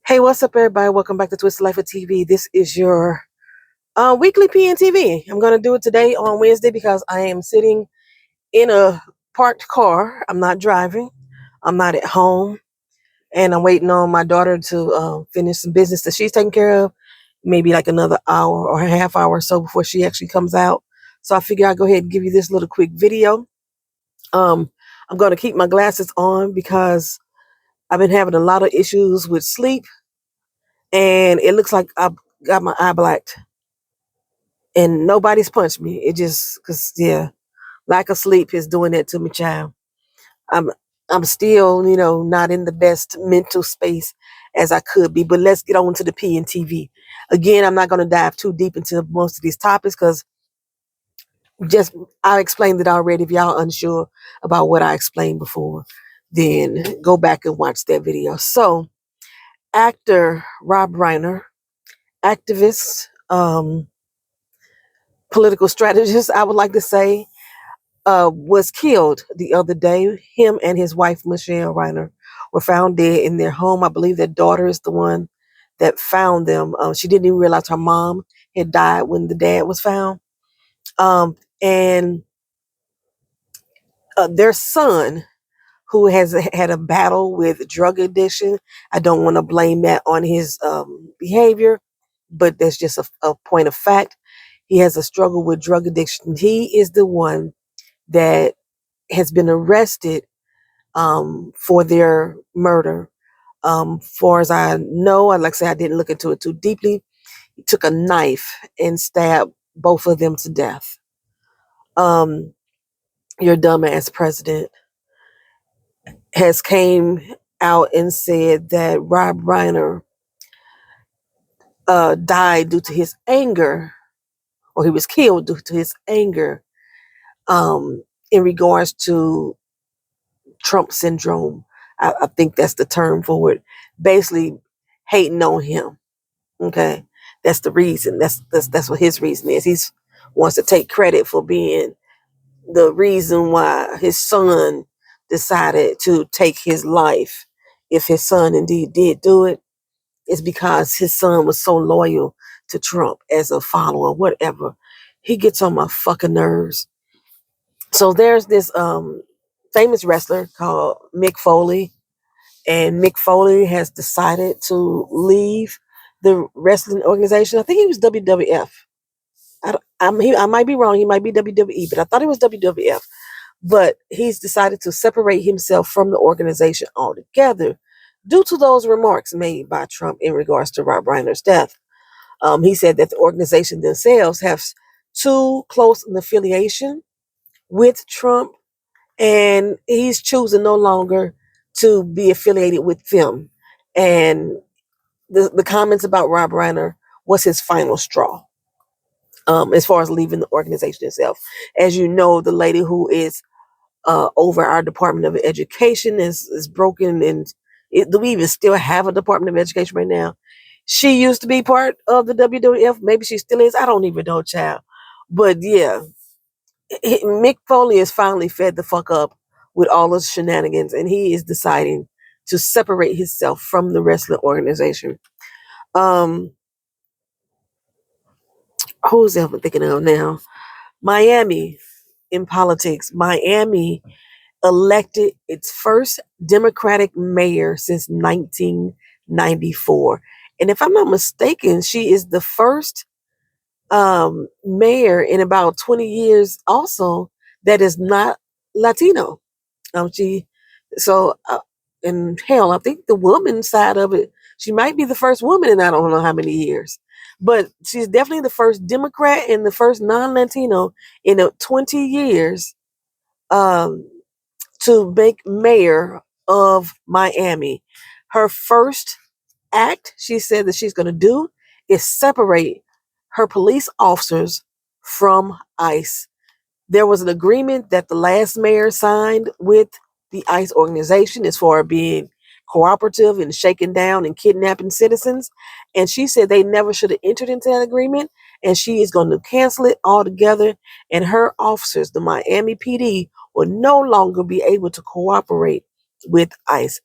Hey, what's up, everybody? Welcome back to Twisted Life of TV. This is your weekly PNTV. I'm going to do it today on Wednesday because I am sitting in a parked car. I'm not driving. I'm not at home. And I'm waiting on my daughter to finish some business that she's taking care of. Maybe like another hour or a half hour or so before she actually comes out. So I figure I'll go ahead and give you this little quick video. I'm going to keep my glasses on because I've been having a lot of issues with sleep. And it looks like I've got my eye blacked. And nobody's punched me. It just, cause yeah, lack of sleep is doing that to me, child. I'm, I'm still, not in the best mental space as I could be. But let's get on to the PNTV. Again, I'm not going to dive too deep into most of these topics because just I explained it already. If y'all unsure about what I explained before, then go back and watch that video. So, actor Rob Reiner, activist, political strategist, I would like to say, was killed the other day. Him and his wife, Michelle Reiner, were found dead in their home. I believe their daughter is the one that found them. She didn't even realize her mom had died when the dad was found. And their son, who has had a battle with drug addiction, I don't want to blame that on his behavior, but that's just a point of fact. He has a struggle with drug addiction. He is the one that has been arrested for their murder. Far as I know, I'd like to say I didn't look into it too deeply. He took a knife and stabbed both of them to death. Um, your dumbass president has came out and said that Rob Reiner died due to his anger, or he was killed due to his anger in regards to Trump syndrome. I think that's the term for it. Basically, hating on him. Okay, that's the reason. That's what his reason is. He wants to take credit for being the reason why his son decided to take his life. If his son indeed did do it, it's because his son was so loyal to Trump as a follower, whatever. He gets on my fucking nerves. So there's this famous wrestler called Mick Foley, and Mick Foley has decided to leave the wrestling organization. I think he was WWF. I might be wrong. He might be WWE, but I thought it was WWF. But he's decided to separate himself from the organization altogether due to those remarks made by Trump in regards to Rob Reiner's death. He said that the organization themselves have too close an affiliation with Trump, and he's choosing no longer to be affiliated with them. And the comments about Rob Reiner was his final straw, as far as leaving the organization itself. As you know, the lady who is over our Department of Education is broken, and do we even still have a Department of Education right now? She used to be part of the WWF. Maybe she still is. I don't even know, child. But yeah, Mick Foley is finally fed the fuck up with all those shenanigans, and he is deciding to separate himself from the wrestling organization. Um, who's ever thinking of now? Miami in politics. Miami elected its first Democratic mayor since 1994. And if I'm not mistaken, she is the first mayor in about 20 years also that is not Latino. She so and hell, I think the woman side of it, she might be the first woman in I don't know how many years, but she's definitely the first Democrat and the first non-Latino in 20 years um, to make mayor of Miami. Her first act, she said that she's going to do is separate her police officers from ICE. There was an agreement that the last mayor signed with the ICE organization as far as being cooperative and shaking down and kidnapping citizens. And she said they never should have entered into that agreement. And she is going to cancel it altogether. And her officers, the Miami PD, will no longer be able to cooperate with ICE.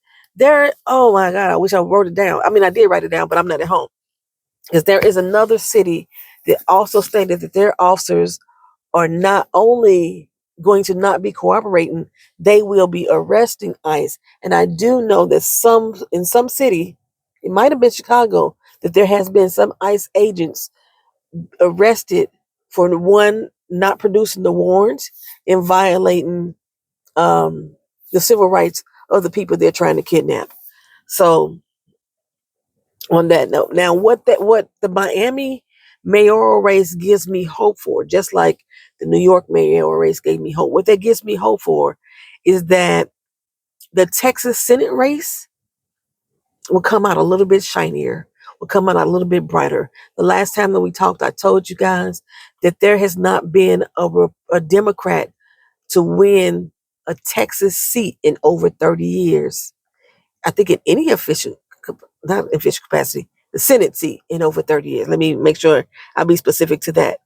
Oh my God, I wish I wrote it down. I mean, I did write it down, but I'm not at home. Because there is another city that also stated that their officers are not only going to not be cooperating, they will be arresting ICE. And I do know that in some city, it might have been Chicago, that there has been some ICE agents arrested for one, not producing the warrants and violating the civil rights of the people they're trying to kidnap. So on that note, now what the Miami mayoral race gives me hope for, just like the New York mayoral race gave me hope. What that gives me hope for is that the Texas Senate race will come out a little bit shinier, will come out a little bit brighter. The last time that we talked, I told you guys that there has not been a Democrat to win a Texas seat in over 30 years. I think in any not official capacity, the Senate seat in over 30 years. Let me make sure I'll be specific to that.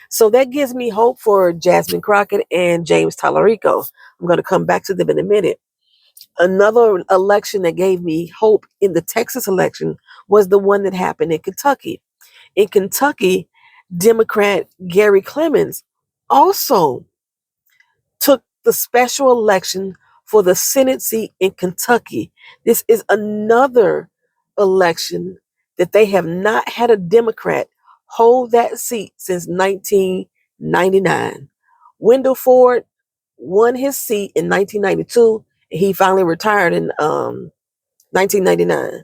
So that gives me hope for Jasmine Crockett and James Tallarico. I'm going to come back to them in a minute. Another election that gave me hope in the Texas election was the one that happened in Kentucky. In Kentucky, Democrat Gary Clemens also took the special election for the Senate seat in Kentucky. This is another election that they have not had a Democrat hold that seat since 1999. Wendell Ford won his seat in 1992, and he finally retired in 1999.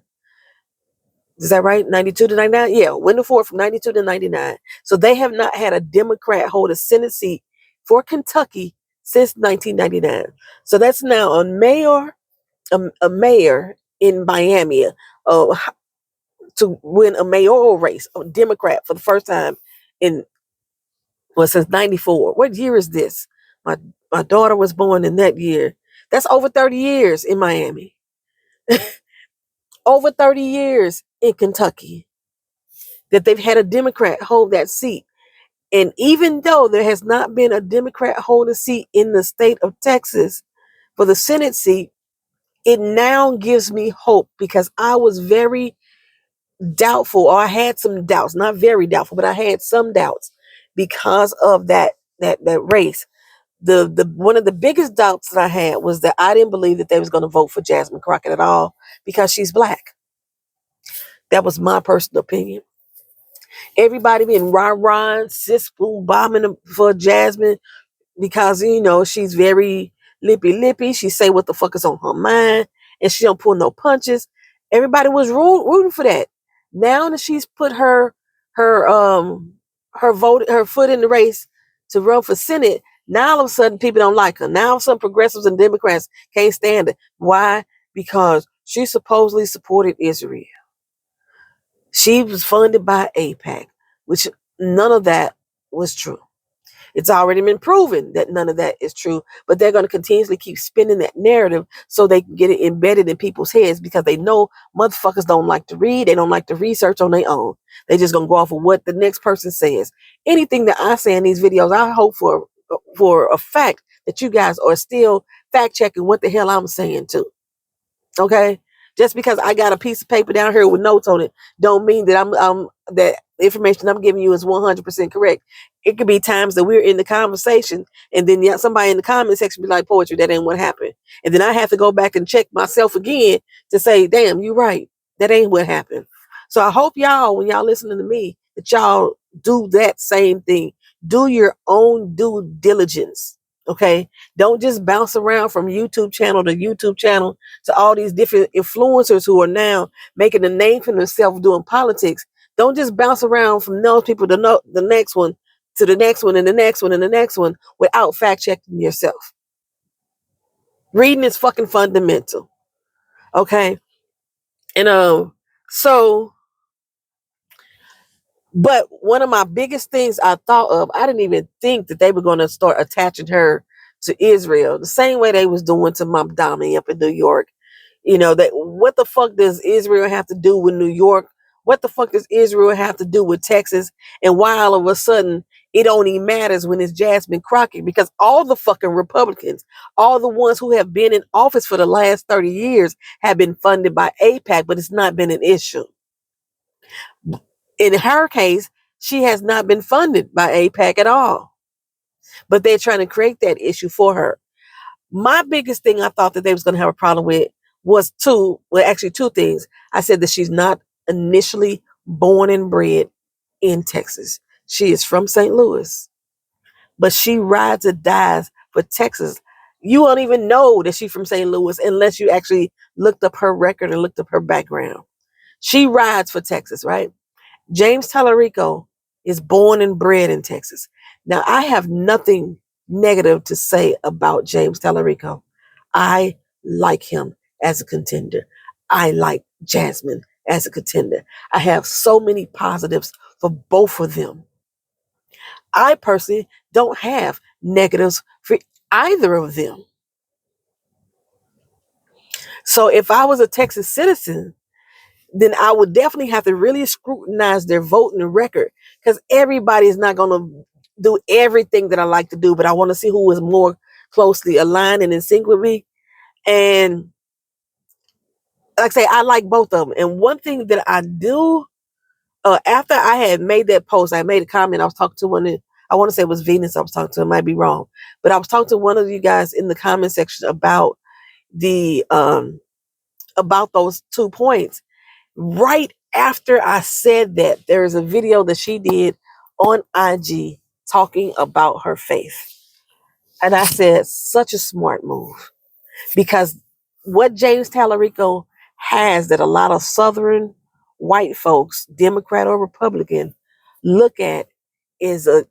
Is that right? 92 to 99? Yeah, Wendell Ford from 92 to 99. So they have not had a Democrat hold a Senate seat for Kentucky since 1999. So that's now a mayor in Miami to win a mayoral race, a Democrat for the first time in, well, since 94. What year is this? My, my daughter was born in that year. That's over 30 years in Miami. Over 30 years in Kentucky that they've had a Democrat hold that seat. And even though there has not been a Democrat hold a seat in the state of Texas for the Senate seat, it now gives me hope because I was very doubtful, or I had some doubts, not very doubtful, but I had some doubts because of that race. The one of the biggest doubts that I had was that I didn't believe that they was going to vote for Jasmine Crockett at all because she's black. That was my personal opinion. Everybody being rah-rah, sis boo bombing for Jasmine because, she's very lippy. She say what the fuck is on her mind, and she don't pull no punches. Everybody was rooting for that. Now that she's put her her foot in the race to run for Senate, now all of a sudden people don't like her. Now some progressives and Democrats can't stand it. Why? Because she supposedly supported Israel. She was funded by AIPAC, which none of that was true. It's already been proven that none of that is true, but they're going to continuously keep spinning that narrative so they can get it embedded in people's heads because they know motherfuckers don't like to read. They don't like to research on their own. They just going to go off of what the next person says. Anything that I say in these videos, I hope for a fact that you guys are still fact checking what the hell I'm saying too. Okay? Just because I got a piece of paper down here with notes on it, don't mean that I'm that information I'm giving you is 100% correct. It could be times that we're in the conversation, and then somebody in the comment section be like, "Poetry, that ain't what happened," and then I have to go back and check myself again to say, "Damn, you right, that ain't what happened." So I hope y'all, when y'all listening to me, that y'all do that same thing. Do your own due diligence. Okay, don't just bounce around from YouTube channel to YouTube channel to all these different influencers who are now making a name for themselves doing politics. Don't just bounce around from those people to the next one to the next one and the next one and the next one without fact checking yourself. Reading is fucking fundamental. Okay. And so but one of my biggest things I thought of, I didn't even think that they were going to start attaching her to Israel the same way they was doing to Mamdani up in New York. That what the fuck does Israel have to do with New York? What the fuck does Israel have to do with Texas? And why all of a sudden it only matters when it's Jasmine Crockett, because all the fucking Republicans, all the ones who have been in office for the last 30 years have been funded by AIPAC, but it's not been an issue. In her case, she has not been funded by AIPAC at all, but they're trying to create that issue for her. My biggest thing I thought that they was going to have a problem with was two things. I said that she's not initially born and bred in Texas. She is from St. Louis, but she rides or dies for Texas. You won't even know that she's from St. Louis unless you actually looked up her record and looked up her background. She rides for Texas, right? James Tallarico is born and bred in Texas. Now, I have nothing negative to say about James Tallarico. I like him as a contender. I like Jasmine as a contender. I have so many positives for both of them. I personally don't have negatives for either of them. So if I was a Texas citizen, then I would definitely have to really scrutinize their voting record, because everybody is not going to do everything that I like to do, but I want to see who is more closely aligned and in sync with me. And like I say, I like both of them. And one thing that I do, after I had made that post, I made a comment. I was talking to I want to say it was Venus I was talking to. It might be wrong. But I was talking to one of you guys in the comment section about about those 2 points. Right after I said that, there is a video that she did on IG talking about her faith. And I said, such a smart move. Because what James Tallarico has that a lot of Southern white folks, Democrat or Republican, look at is a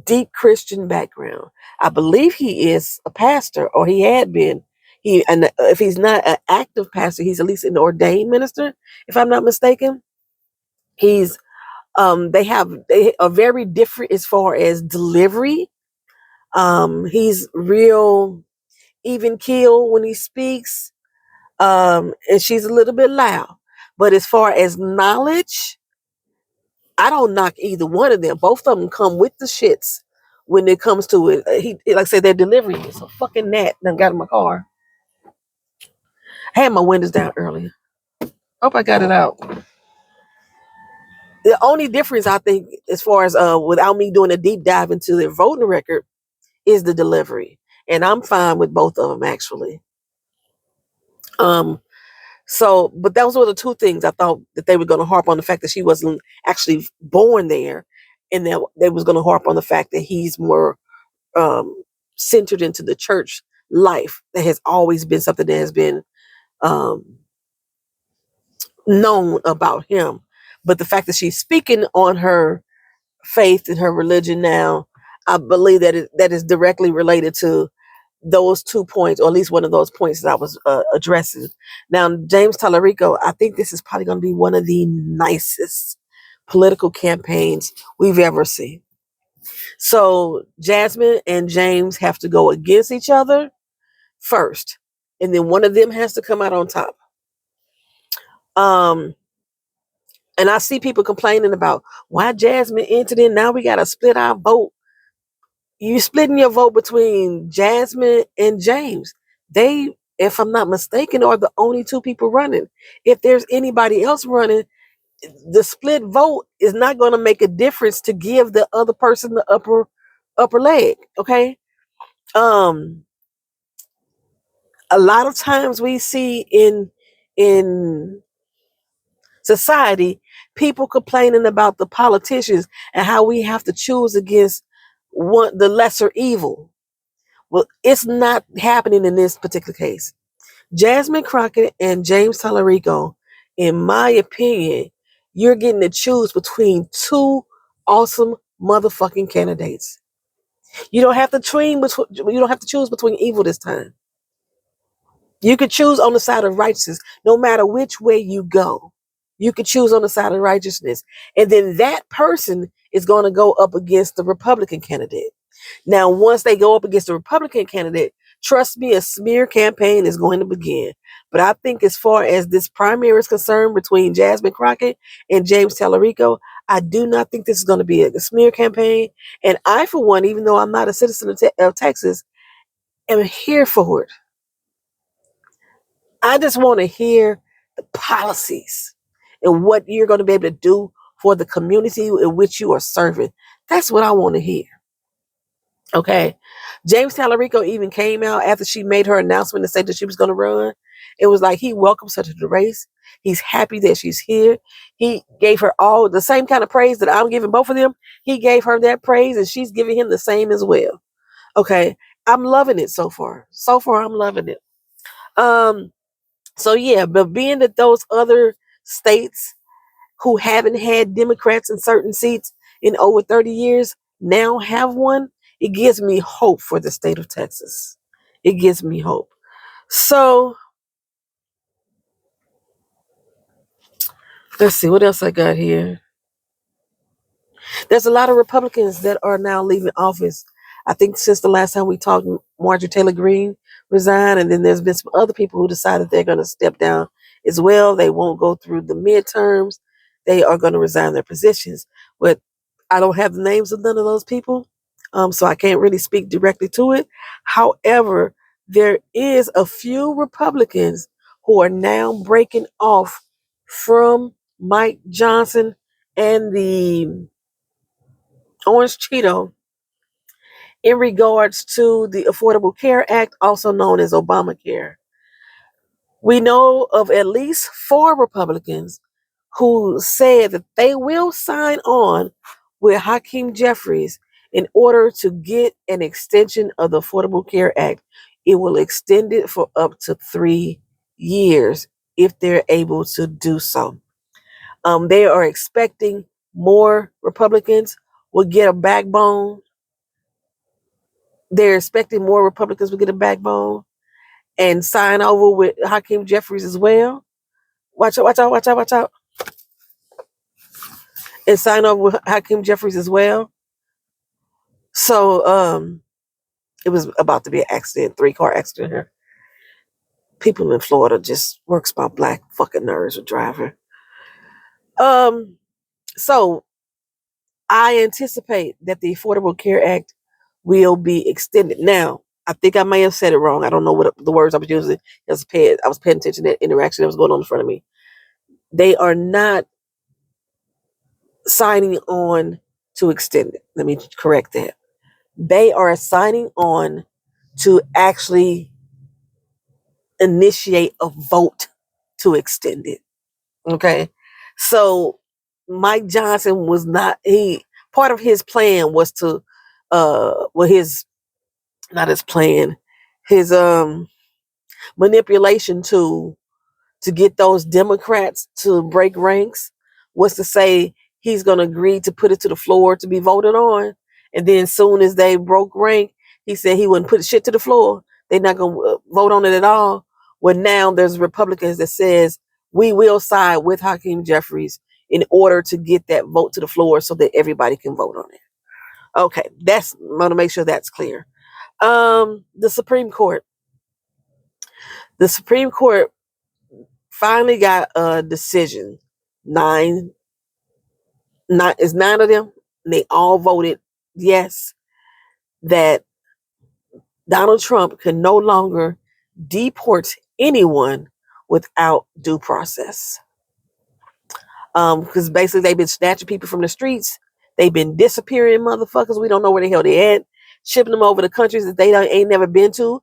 deep Christian background. I believe he is a pastor, or he had been. And if he's not an active pastor, he's at least an ordained minister, if I'm not mistaken. He's they are very different as far as delivery. He's real even keel when he speaks. And she's a little bit loud. But as far as knowledge, I don't knock either one of them. Both of them come with the shits when it comes to it. Like I said, their delivery is a fucking gnat done got in my car. I had my windows down earlier. Hope I got it out. The only difference, I think, as far as without me doing a deep dive into their voting record, is the delivery. And I'm fine with both of them, actually. But those were the two things I thought that they were going to harp on, the fact that she wasn't actually born there, and that they was going to harp on the fact that he's more centered into the church life. That has always been something that has been known about him. But the fact that she's speaking on her faith and her religion now, I believe that is directly related to those 2 points, or at least one of those points that I was addressing. Now, James Tallarico, I think this is probably going to be one of the nicest political campaigns we've ever seen. So Jasmine and James have to go against each other first, and then one of them has to come out on top. And I see people complaining about why Jasmine entered in. Now we got to split our vote. You splitting your vote between Jasmine and James. They, if I'm not mistaken, are the only two people running. If there's anybody else running, the split vote is not going to make a difference to give the other person the upper leg. Okay. A lot of times we see in society people complaining about the politicians and how we have to choose against the lesser evil. Well, it's not happening in this particular case. Jasmine Crockett and James Tallarico, in my opinion, you're getting to choose between two awesome motherfucking candidates. You don't have to choose between evil this time. You could choose on the side of righteousness, no matter which way you go. You could choose on the side of righteousness. And then that person is going to go up against the Republican candidate. Now, once they go up against the Republican candidate, trust me, a smear campaign is going to begin. But I think as far as this primary is concerned between Jasmine Crockett and James Tallarico, I do not think this is going to be a smear campaign. And I, for one, even though I'm not a citizen of Texas, am here for it. I just want to hear the policies and what you're going to be able to do for the community in which you are serving. That's what I want to hear. Okay. James Tallarico even came out after she made her announcement to say that she was going to run. It was like he welcomes her to the race. He's happy that she's here. He gave her all the same kind of praise that I'm giving both of them. He gave her that praise and she's giving him the same as well. Okay. I'm loving it so far. So far, I'm loving it. So yeah, but being that those other states who haven't had Democrats in certain seats in over 30 years now have one, it gives me hope for the state of Texas. It gives me hope. So let's see what else I got here. There's a lot of Republicans that are now leaving office. I think since the last time we talked, Marjorie Taylor Greene resigned, and then there's been some other people who decided they're going to step down as well. They won't go through the midterms. They are going to resign their positions. But I don't have the names of none of those people, so I can't really speak directly to it. However, there is a few Republicans who are now breaking off from Mike Johnson and the Orange Cheeto in regards to the Affordable Care Act, also known as Obamacare. We know of at least 4 Republicans who said that they will sign on with Hakeem Jeffries in order to get an extension of the Affordable Care Act. It will extend it for up to 3 years if they're able to do so. They are expecting more Republicans will get a backbone. They're expecting more Republicans will get a backbone and sign over with Hakeem Jeffries as well. Watch out, watch out, watch out, watch out. And sign over with Hakeem Jeffries as well. So it was about to be an accident, 3-car accident here. People in Florida just works my black fucking nerves with driving. So I anticipate that the Affordable Care Act will be extended. Now, I think I may have said it wrong. I don't know what the words I was using. I was paying attention to that interaction that was going on in front of me. They are not signing on to extend it. Let me correct that. They are signing on to actually initiate a vote to extend it. Okay. So Mike Johnson was not, part of his plan was to not his plan, his manipulation tool to get those Democrats to break ranks was to say he's going to agree to put it to the floor to be voted on. And then as soon as they broke rank, he said he wouldn't put shit to the floor. They're not going to vote on it at all. Well, now there's Republicans that says we will side with Hakeem Jeffries in order to get that vote to the floor so that everybody can vote on it. Okay, I want to make sure that's clear. The Supreme Court. The Supreme Court finally got a decision. It's 9 of them. And they all voted yes that Donald Trump can no longer deport anyone without due process. Because basically they've been snatching people from the streets. They've been disappearing motherfuckers. We don't know where the hell they at. Shipping them over to countries that they ain't never been to.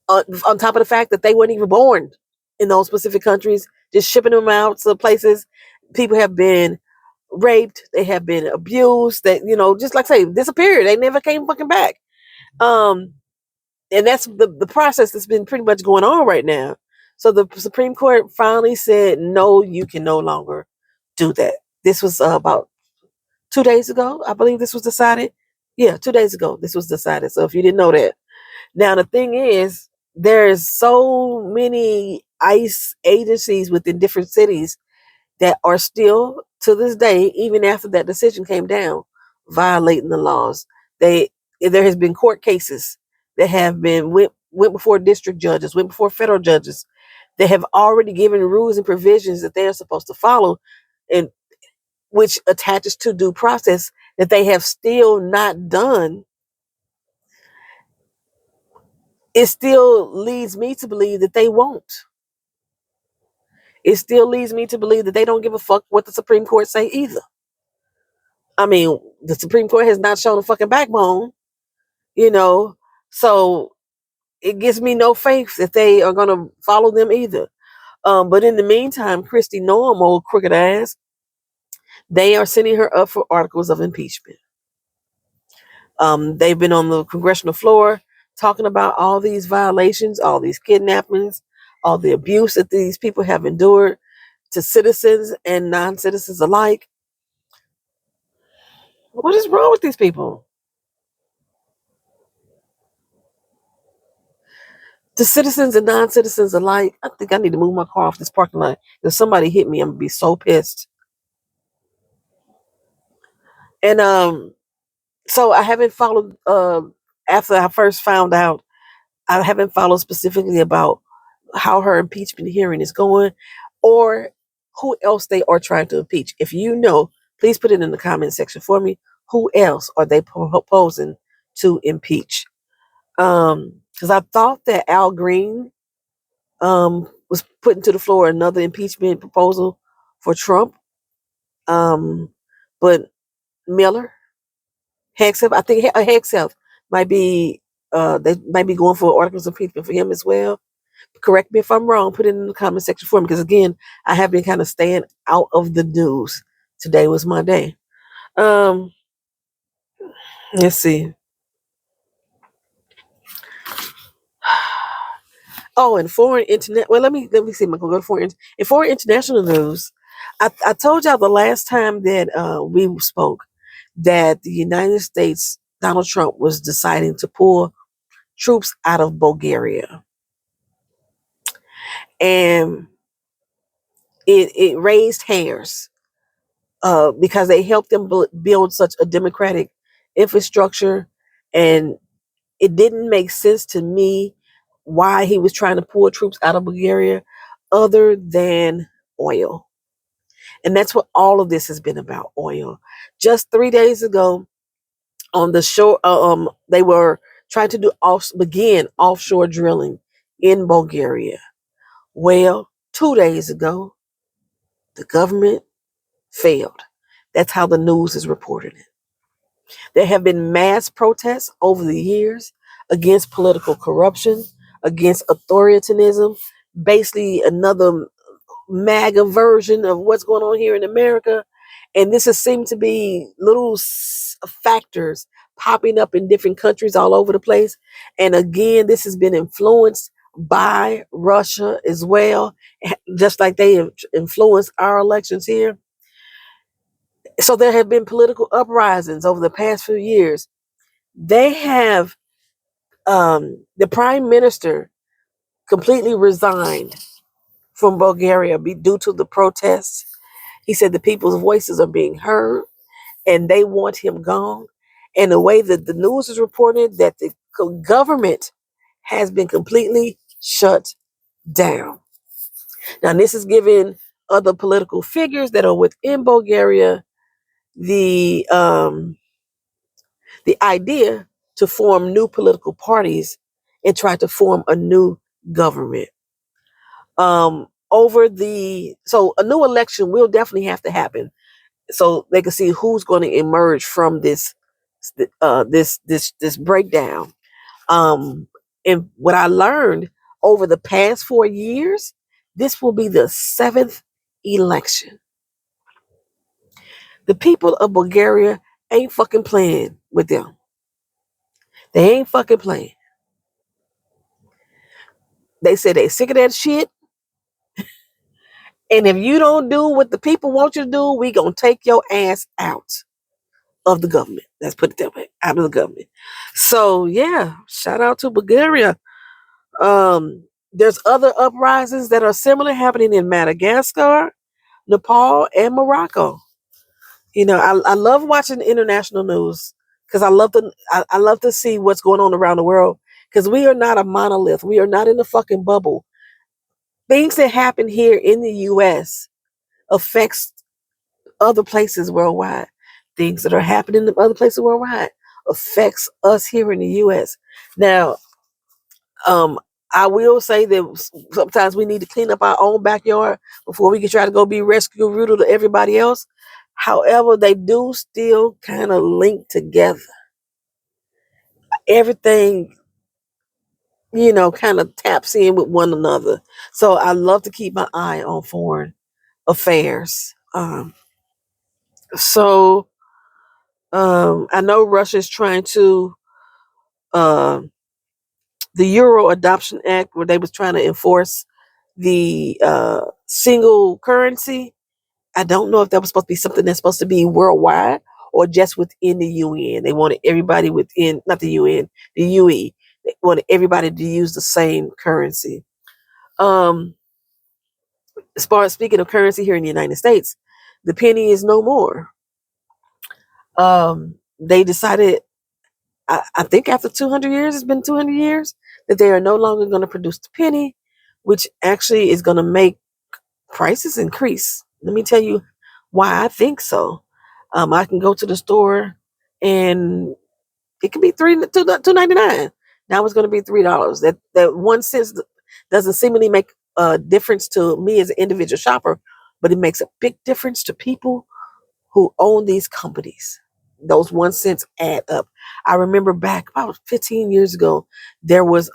On top of the fact that they weren't even born in those specific countries, just shipping them out to places. People have been raped, they have been abused, that, just like I say, disappeared. They never came fucking back. And that's the process that's been pretty much going on right now. So the Supreme Court finally said, no, you can no longer do that. This was about 2 days ago, I believe this was decided. Yeah, 2 days ago, this was decided. So if you didn't know that. Now, the thing is, there's so many ICE agencies within different cities that are still, to this day, even after that decision came down, violating the laws. There has been court cases that have been went before district judges, went before federal judges. They have already given rules and provisions that they are supposed to follow, and which attaches to due process, that they have still not done, it still leads me to believe that they won't. It still leads me to believe that they don't give a fuck what the Supreme Court say either. I mean, the Supreme Court has not shown a fucking backbone, you know, so it gives me no faith that they are going to follow them either. But in the meantime, Kristi Noem, old crooked ass, they are sending her up for articles of impeachment. They've been on the congressional floor talking about all these violations, all these kidnappings, all the abuse that these people have endured to citizens and non-citizens alike. What is wrong with these people? The citizens and non-citizens alike. I think I need to move my car off this parking lot. If somebody hit me, I'm gonna be so pissed. And so I haven't followed. After I first found out, I haven't followed specifically about how her impeachment hearing is going, or who else they are trying to impeach. If you know, please put it in the comment section for me. Who else are they proposing to impeach? Because I thought that Al Green was putting to the floor another impeachment proposal for Trump. But Miller, Hexel, I think Hexel might be they might be going for articles of impeachment for him as well. Correct me if I'm wrong. Put it in the comment section for me, because again, I have been kind of staying out of the news. Today was my day. Um, let's see. Oh, and foreign internet. Well, let me see. I'm gonna go to in foreign international news. I told y'all the last time that we spoke that the United States, Donald Trump, was deciding to pull troops out of Bulgaria, and it raised hairs because they helped them build such a democratic infrastructure, and it didn't make sense to me why he was trying to pull troops out of Bulgaria other than oil. And that's what all of this has been about, oil. Just 3 days ago on the shore, they were trying to begin offshore drilling in Bulgaria. Well, 2 days ago, the government failed. That's how the news is reporting it. There have been mass protests over the years against political corruption, against authoritarianism, basically another MAGA version of what's going on here in America. And this has seemed to be little factors popping up in different countries all over the place. And again, this has been influenced by Russia as well, just like they have influenced our elections here. So there have been political uprisings over the past few years. They have the prime minister completely resigned from Bulgaria due to the protests. He said the people's voices are being heard and they want him gone. And the way that the news is reported, that the government has been completely shut down. Now, this is giving other political figures that are within Bulgaria the idea to form new political parties and try to form a new government. So a new election will definitely have to happen, so they can see who's going to emerge from this breakdown. And what I learned over the past 4 years, this will be the seventh election. The people of Bulgaria ain't fucking playing with them. They ain't fucking playing. They said they sick of that shit. And if you don't do what the people want you to do, we gonna take your ass out of the government. Let's put it that way, out of the government. So yeah, shout out to Bulgaria. There's other uprisings that are similar happening in Madagascar, Nepal, and Morocco. You know, I love watching international news because I love to see what's going on around the world, because we are not a monolith. We are not in a fucking bubble. Things that happen here in the U.S. affects other places worldwide. Things that are happening in other places worldwide affects us here in the U.S. Now, I will say that sometimes we need to clean up our own backyard before we can try to go be rescue rooter to everybody else. However, they do still kind of link together. Everything, kind of taps in with one another. So I love to keep my eye on foreign affairs. So I know Russia is trying to uh, the Euro Adoption Act, where they was trying to enforce the single currency. I don't know if that was supposed to be something that's supposed to be worldwide or just within the UN. They wanted everybody within, not the UN, the UE. They wanted everybody to use the same currency. Um, as far as speaking of currency here in the United States, the penny is no more. They decided, I think after 200 years, it's been 200 years, that they are no longer going to produce the penny, which actually is going to make prices increase. Let me tell you why I think so. I can go to the store and it can be $2.99. Now it's going to be $3. That 1 cent doesn't seemingly make a difference to me as an individual shopper, but it makes a big difference to people who own these companies. Those 1 cents add up. I remember back about 15 years ago, there was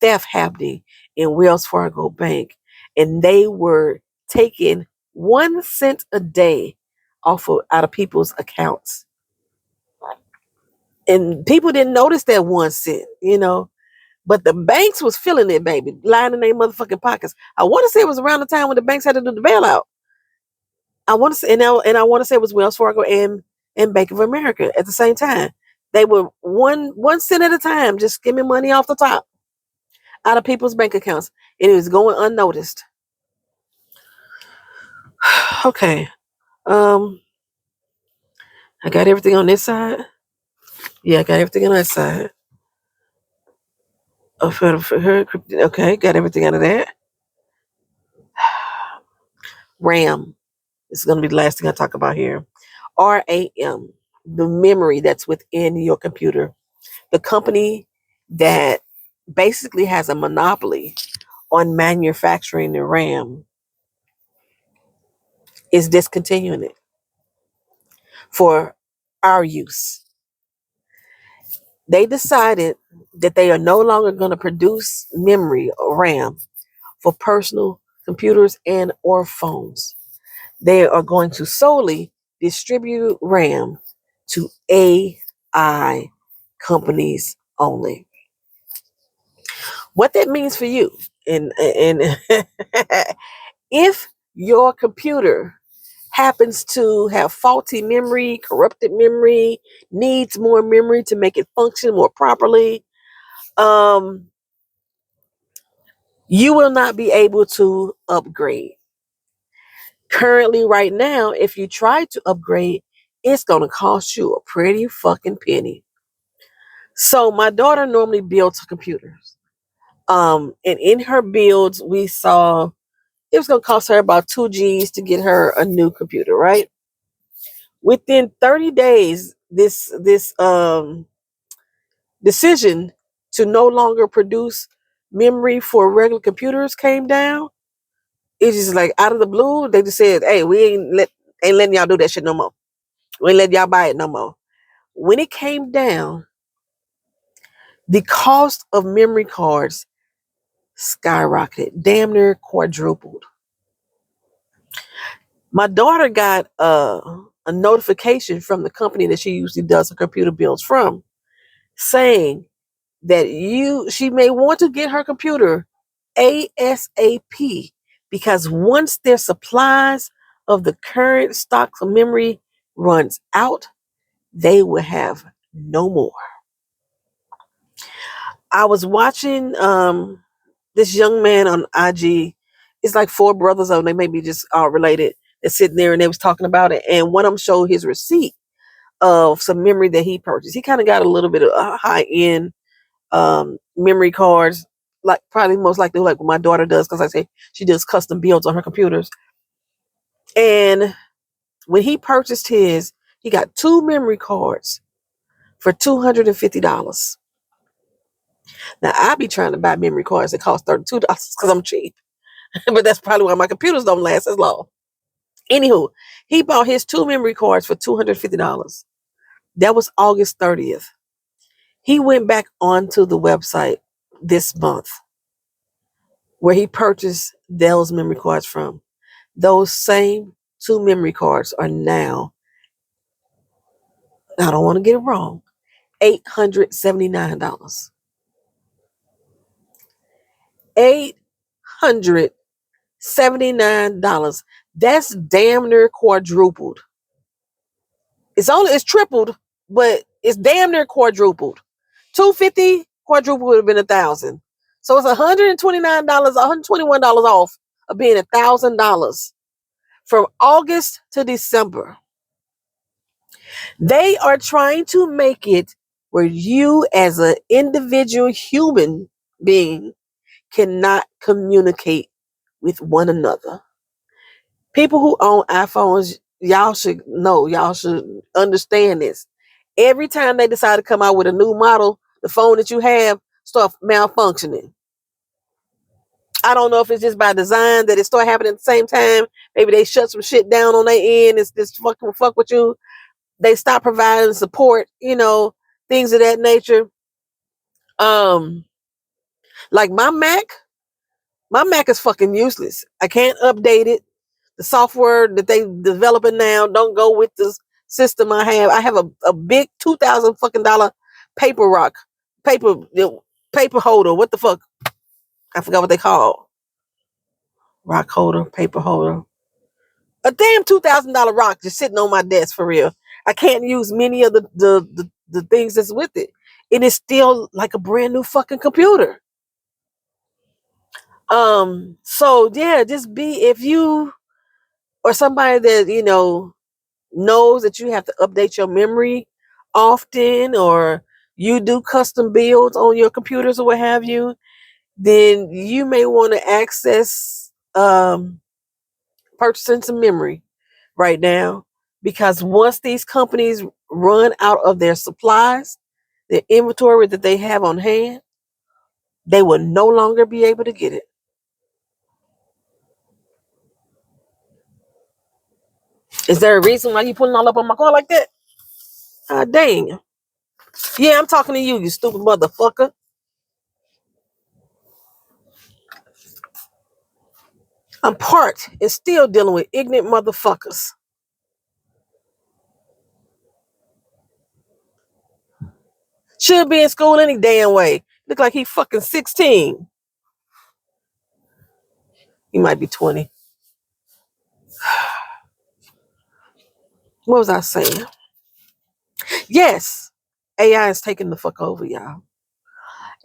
theft happening in Wells Fargo Bank, and they were taking 1 cent a day out of people's accounts. And people didn't notice that 1 cent, but the banks was feeling it, baby, lining their motherfucking pockets. I want to say it was around the time when the banks had to do the bailout. I want to say, and I want to say it was Wells Fargo and Bank of America at the same time. They were 1 cent at a time, just skimming money off the top out of people's bank accounts, and it was going unnoticed. Okay, I got everything on this side. Yeah, I got everything on that side. Oh, for her, okay, got everything out of that. RAM. This is going to be the last thing I talk about here. RAM, the memory that's within your computer. The company that basically has a monopoly on manufacturing the RAM is discontinuing it for our use. They decided that they are no longer going to produce memory or RAM for personal computers and or phones. They are going to solely distribute RAM to AI companies only. What that means for you, and if your computer happens to have faulty memory, corrupted memory, needs more memory to make it function more properly, you will not be able to upgrade. Currently, right now, if you try to upgrade, it's going to cost you a pretty fucking penny. So my daughter normally builds computers. And in her builds, we saw it was going to cost her about 2 G's to get her a new computer, right? Within 30 days, this decision to no longer produce memory for regular computers came down. It's just like out of the blue, they just said, "Hey, we ain't letting y'all do that shit no more. We ain't letting y'all buy it no more." When it came down, the cost of memory cards skyrocketed, damn near quadrupled. My daughter got a notification from the company that she usually does her computer builds from, saying that she may want to get her computer ASAP, because once their supplies of the current stock of memory runs out, they will have no more. I was watching this young man on IG. It's like four brothers, or they may be just all related. They're sitting there and they was talking about it, and one of them showed his receipt of some memory that he purchased. He kind of got a little bit of high end memory cards, like probably most likely like what my daughter does, because I say she does custom builds on her computers. And when he purchased his, he got 2 memory cards for $250. Now, I be trying to buy memory cards that cost $32 because I'm cheap. But that's probably why my computers don't last as long. Anywho, he bought his 2 memory cards for $250. That was August 30th. He went back onto the website this month where he purchased those memory cards from. Those same 2 memory cards are now, I don't want to get it wrong, $879. $879. That's damn near quadrupled. It's tripled, but it's damn near quadrupled. 250 quadruple would have been 1,000. So it's $129, $121 off of being $1,000 from August to December. They are trying to make it where you as an individual human being cannot communicate with one another. People who own iPhones, y'all should know, y'all should understand this. Every time they decide to come out with a new model, the phone that you have starts malfunctioning. I don't know if it's just by design that it start happening at the same time. Maybe they shut some shit down on their end. It's just fuck with you. They stop providing support, things of that nature. Like my Mac is fucking useless. I can't update it. The software that they developing now don't go with the system I have. I have a big $2,000 fucking paper paper holder. What the fuck? I forgot what they call. Rock holder, paper holder. A damn $2,000 rock just sitting on my desk for real. I can't use many of the things that's with it. It is still like a brand new fucking computer. So yeah, just if you or somebody that knows that you have to update your memory often, or you do custom builds on your computers or what have you, then you may want to access purchasing some memory right now, because once these companies run out of their supplies, the inventory that they have on hand, they will no longer be able to get it. Is there a reason why you putting all up on my car like that? Dang. Yeah, I'm talking to you, you stupid motherfucker. I'm parked and still dealing with ignorant motherfuckers. Should be in school any damn way. Look like he fucking 16. He might be 20. What was I saying? Yes, AI is taking the fuck over, y'all.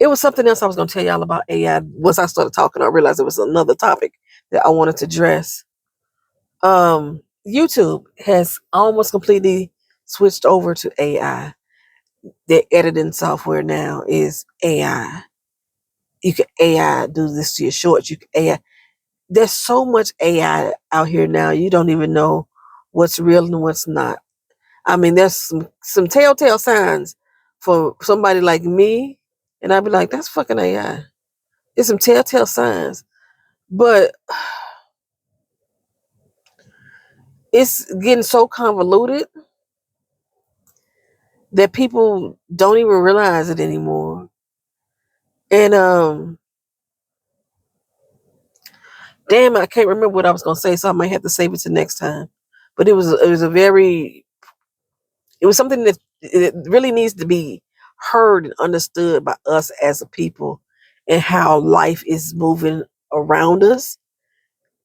It was something else I was going to tell y'all about AI. Once I started talking, I realized it was another topic that I wanted to address. YouTube has almost completely switched over to AI. Their editing software now is AI. You can AI do this to your shorts. You can AI. There's so much AI out here now. You don't even know what's real and what's not. I mean, there's some telltale signs for somebody like me, and I'd be like, that's fucking AI. There's some telltale signs, but it's getting so convoluted that people don't even realize it anymore. And damn, I can't remember what I was gonna say, so I might have to save it to next time. But it was something that it really needs to be heard and understood by us as a people, and how life is moving around us,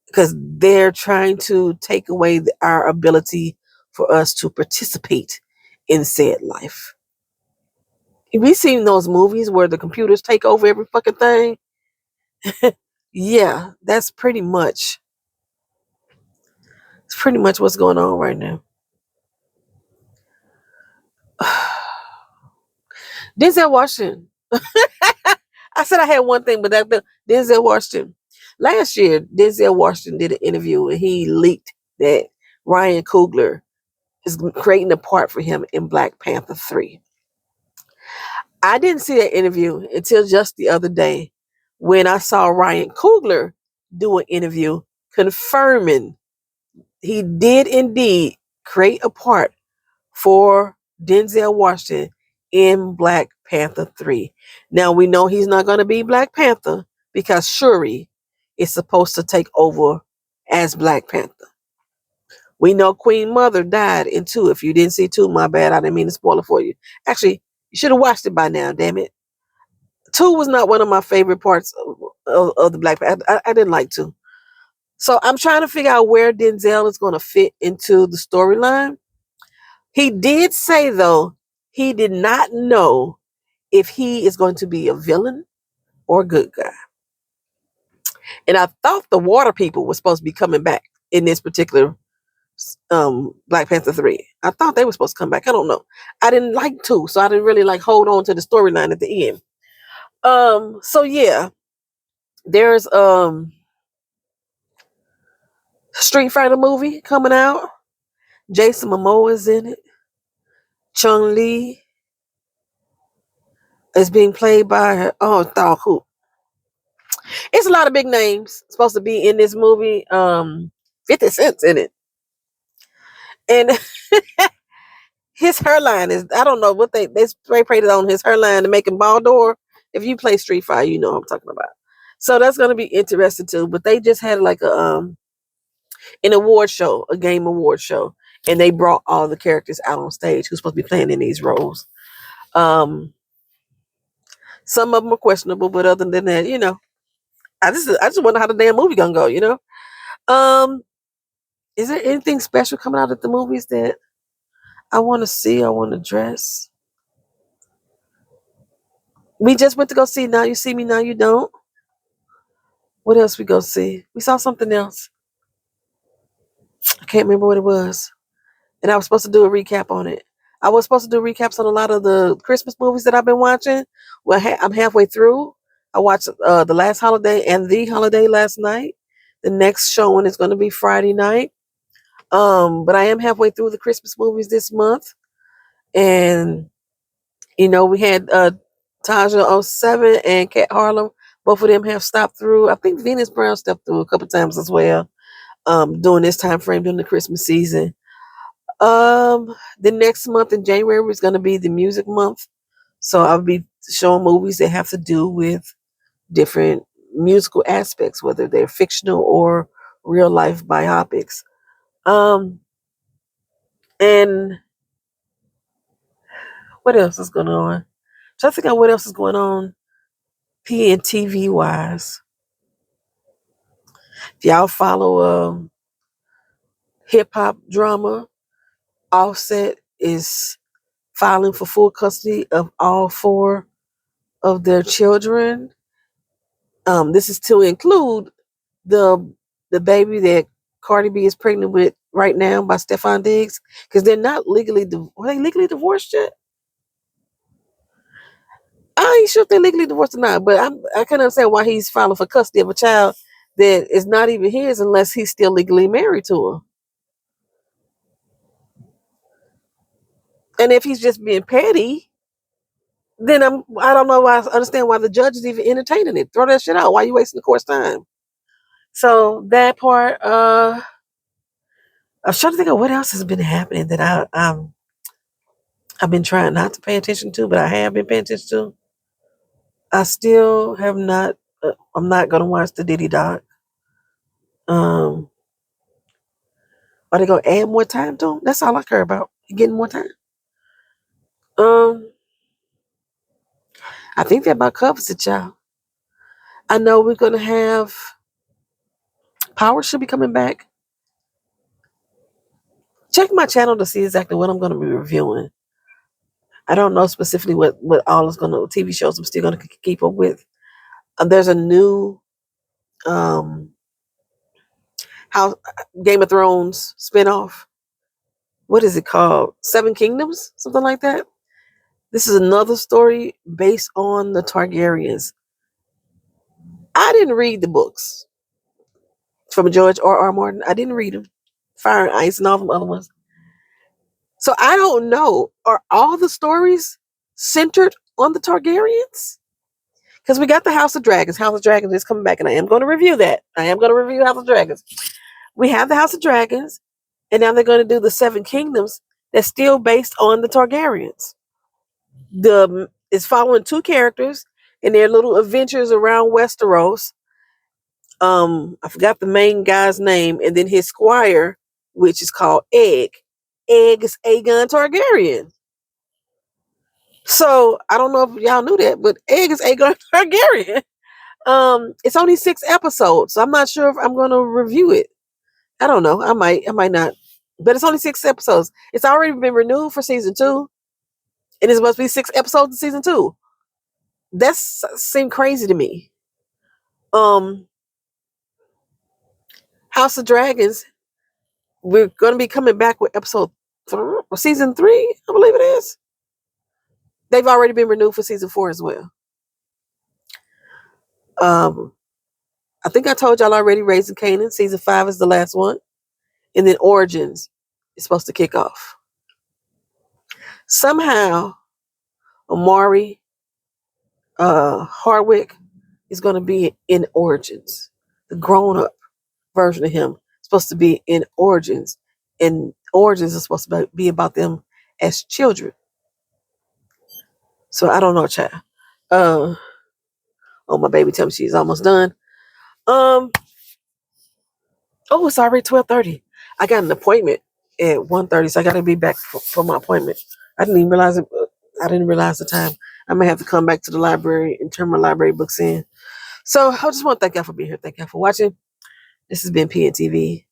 because they're trying to take away our ability for us to participate in said life. We've seen those movies where the computers take over every fucking thing. Yeah, that's pretty much what's going on right now. Denzel Washington. I said I had one thing, but Denzel Washington. Last year, Denzel Washington did an interview and he leaked that Ryan Coogler is creating a part for him in Black Panther 3. I didn't see that interview until just the other day when I saw Ryan Coogler do an interview confirming he did indeed create a part for Denzel Washington in Black Panther 3. Now we know he's not going to be Black Panther because Shuri is supposed to take over as Black Panther. We know Queen Mother died in 2. If you didn't see 2, my bad. I didn't mean to spoil it for you. Actually, you should have watched it by now, damn it. 2 was not one of my favorite parts of the Black Panther. I didn't like 2. So I'm trying to figure out where Denzel is going to fit into the storyline. He did say, though, he did not know if he is going to be a villain or a good guy. And I thought the water people were supposed to be coming back in this particular Black Panther 3. I thought they were supposed to come back. I don't know. I didn't like 2, so I didn't really like hold on to the storyline at the end. So yeah, there's Street Fighter movie coming out. Jason Momoa is in it. Chung Lee is being played by who? It's a lot of big names supposed to be in this movie. 50 Cent's in it. And his hairline is, I don't know what they spray painted on his hairline to make him Baldur. If you play Street Fighter, you know what I'm talking about. So that's gonna be interesting too. But they just had like an award show, a game award show, and they brought all the characters out on stage who's supposed to be playing in these roles. Some of them are questionable, but other than that, I just wonder how the damn movie gonna go. Is there anything special coming out at the movies that I want to see? I want to dress. We just went to go see Now You See Me, Now You Don't. What else we go see? We saw something else. I can't remember what it was. And I was supposed to do a recap on it. I was supposed to do recaps on a lot of the Christmas movies that I've been watching. Well, I'm halfway through. I watched The Last Holiday and The Holiday last night. The next showing is going to be Friday night. But I am halfway through the Christmas movies this month. And, we had Taja 07 and Kat Harlem. Both of them have stopped through. I think Venus Brown stepped through a couple times as well during this time frame, during the Christmas season. The next month in January is going to be the music month. So I'll be showing movies that have to do with different musical aspects, whether they're fictional or real life biopics. And what else is going on? Trying to think of what else is going on PNTV wise. If y'all follow hip hop drama, Offset is filing for full custody of all 4 of their children. This is to include the baby that Cardi B is pregnant with right now by Stephon Diggs, because they're not legally are they legally divorced yet? I ain't sure if they're legally divorced or not, but I can't understand why he's filing for custody of a child that is not even his unless he's still legally married to her. And if he's just being petty, then I don't know why I understand why the judge is even entertaining it. Throw that shit out. Why are you wasting the court's time? So that part, I was trying to think of what else has been happening that I've been trying not to pay attention to, but I have been paying attention to. I still have not. I'm not gonna watch the Diddy doc. Are they gonna add more time to him? That's all I care about. Getting more time. I think that about covers it, y'all. I know we're gonna have Power should be coming back. Check my channel to see exactly what I'm gonna be reviewing. I don't know specifically what all is gonna TV shows I'm still gonna keep up with. There's a new how Game of Thrones spinoff. What is it called? Seven Kingdoms, something like that. This is another story based on the Targaryens. I didn't read the books from George R. R. Martin. I didn't read them. Fire and Ice and all them other ones. So I don't know. Are all the stories centered on the Targaryens? Because we got the House of Dragons. House of Dragons is coming back, and I am going to review that. I am going to review House of Dragons. We have the House of Dragons, and now they're going to do the Seven Kingdoms that's still based on the Targaryens. It's following two characters and their little adventures around Westeros. I forgot the main guy's name, and then his squire, which is called Egg. Egg is Aegon Targaryen. So I don't know if y'all knew that, but Egg is Aegon Targaryen. It's only 6 episodes, so I'm not sure if I'm going to review it. I don't know. I might not. But it's only 6 episodes. It's already been renewed for season 2, and it's supposed to be 6 episodes in season 2. That seemed crazy to me. House of Dragons, we're going to be coming back with season 3, I believe it is. They've already been renewed for season 4 as well. I think I told y'all already, Raising Kanan, season 5 is the last one. And then Origins is supposed to kick off. Somehow, Amari Hardwick is going to be in Origins. The grown-up version of him is supposed to be in Origins. And Origins is supposed to be about them as children. So I don't know, child. Oh, my baby tell me she's almost done. It's already 12:30. I got an appointment at 1:30, so I got to be back for my appointment. I didn't even realize it. I didn't realize the time. I may have to come back to the library and turn my library books in. So I just want to thank y'all for being here. Thank y'all for watching. This has been PNTV.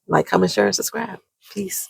Like, comment, share, and subscribe. Peace.